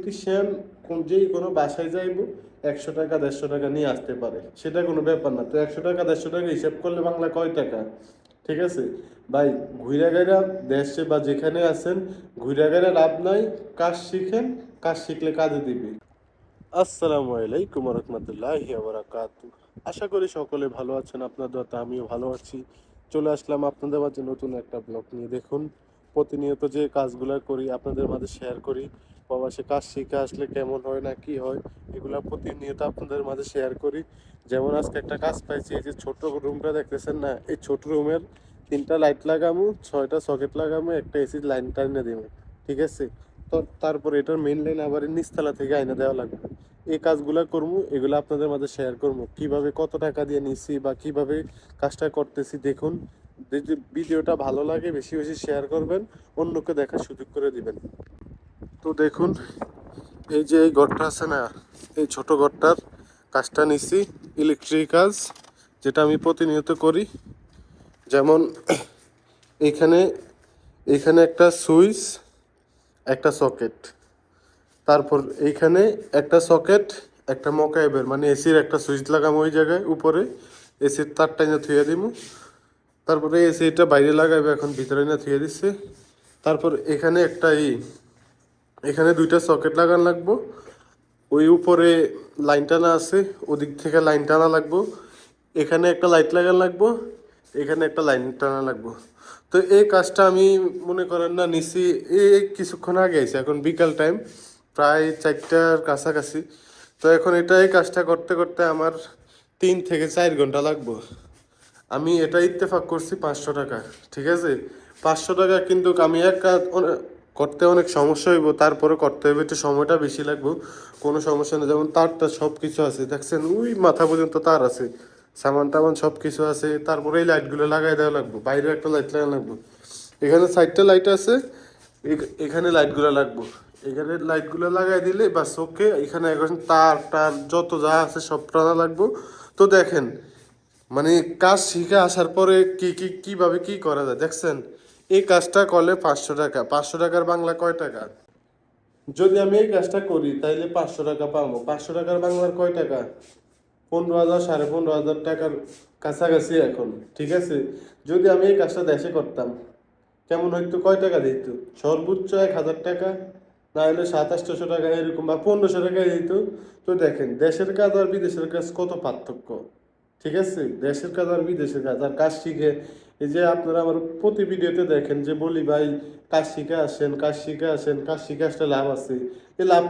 Electrician যেই কোনো বাসায় যাইব 100 টাকা 150 টাকা নিয়ে আসতে পারে, সেটা কোনো ব্যাপার না। তো 100 টাকা 150 টাকা হিসাব করলে বাংলা কয় টাকা? ঠিক আছে ভাই, ঘুরে গেরা দেশে বা যেখানে আছেন ঘুরে গেরা লাভ নাই, কাজ শিখেন, কাজ শিখলে কাজে দিবে। আসসালামু আলাইকুম রহমতুল্লাহি ওয়া বারাকাতু। আশা করি সকলে ভালো আছেন, আপনার দোয়াতে আমিও ভালো আছি। চলে আসলাম আপনাদের মাঝে নতুন একটা ব্লগ নিয়ে। দেখুন, প্রতিনিয়ত যে কাজগুলো করি আপনাদের মাঝে শেয়ার করি। প্রবাসে কাজ শিখে আসলে কেমন হয় না কি হয়, এগুলা প্রতিনিয়ত আপনাদের মাঝে শেয়ার করি। যেমন আজকে একটা কাজ পাইছি, এই যে ছোট রুমটা দেখতেছেন না, এই ছোট রুমের 3টা লাইট লাগামু, 6টা সকেট লাগামু, একটা এসির লাইন টাইনে দিব। ঠিক আছে, তো তারপর এটার মেইন লাইন আবার নিচতলা থেকে আইনা দেওয়া লাগবে। এই কাজগুলা করবো, এগুলো আপনাদের মাঝে শেয়ার করবো, কিভাবে কত টাকা দিয়ে নিছি বা কিভাবে কাজটা করতেছি। দেখুন, যদি ভিডিওটা ভালো লাগে বেশি বেশি শেয়ার করবেন, অন্যকে দেখার সুযোগ করে দিবেন। তো দেখুন, এই যে এই ঘরটা আছে না, এই ছোট ঘরটার কাজটা নিছি, ইলেকট্রিক কাজ, যেটা আমি প্রতিনিয়ত করি। যেমন এখানে এখানে একটা সুইচ, একটা সকেট, তারপর এইখানে একটা সকেট, একটা মকাইবের মানে এসির একটা সুইচ লাগাম ওই জায়গায় উপরে, এসির তার টাইনে থুয়ে দিমু। তারপরে এসিটা বাইরে লাগাইবে, এখন ভিতরে না থুয়ে দিচ্ছে। তারপর এখানে একটা এখানে 2টা সকেট লাগান লাগবো, ওই উপরে লাইন টানা আছে, ওদিক থেকে লাইন টানা লাগবো। এখানে একটা লাইট লাগান লাগবো, এখানে একটা লাইন টানা লাগবো। তো এই কাজটা আমি মনে করেন না নিছি এই কিছুক্ষণ আগে আইছি, এখন বিকাল টাইম, প্রায় 4টার কাছাকাছি। তো এখন এই কাজটা করতে করতে আমার 3 থেকে 4 ঘন্টা লাগবো। আমি এটা ইত্তেফাক করছি 500 টাকা। ঠিক আছে, 500 টাকা, কিন্তু আমি এক কাজ করতে অনেক সমস্যা হইব, তারপরে করতে হবে, একটু সময়টা বেশি লাগবে, কোনো সমস্যা নেই। যেমন তারটা সব কিছু আছে, দেখছেন ওই মাথা পর্যন্ত তার আছে, সামান টামান সব কিছু আছে। তারপরে এই লাইটগুলো লাগাই দেওয়া লাগবে, বাইরে একটা লাইট লাগানো লাগবে, এখানে 4টা লাইট আছে, এখানে লাইটগুলো লাগবে। এখানে লাইটগুলো লাগাই দিলে বা চোখে এখানে এখন তার টার যত যা আছে সব টানা লাগবে। তো দেখেন, মানে কাজ শিখে আসার পরে কিভাবে কি করা যায় দেখছেন। এই কাজটা করলে 500 টাকা, 500 টাকার বাংলা কয় টাকা? যদি আমি এই কাজটা করি তাইলে 500 টাকা পাবো, 500 টাকার বাংলার কয় টাকা? 15,000 15,500 টাকার কাছাকাছি এখন। ঠিক আছে, যদি আমি এই কাজটা দেশে করতাম কেমন হয়তো, কয় টাকা দিত? সর্বোচ্চ 1,000 টাকা, না হলে 700-800 টাকা এরকম, বা 1500 টাকা দিত। তো দেখেন দেশের কাজ আর বিদেশের কাজ কত পার্থক্য। ঠিক আছে, দেশের কাজ আর বিদেশের কাজ, আর কাজ শিখে, এই যে আপনারা আমার প্রতি ভিডিওতে দেখেন যে বলি ভাই কাজ শিখে আসেন, কাজ শিখে আসেন, কাজ শিখে আসলে লাভ আছে। এই লাভ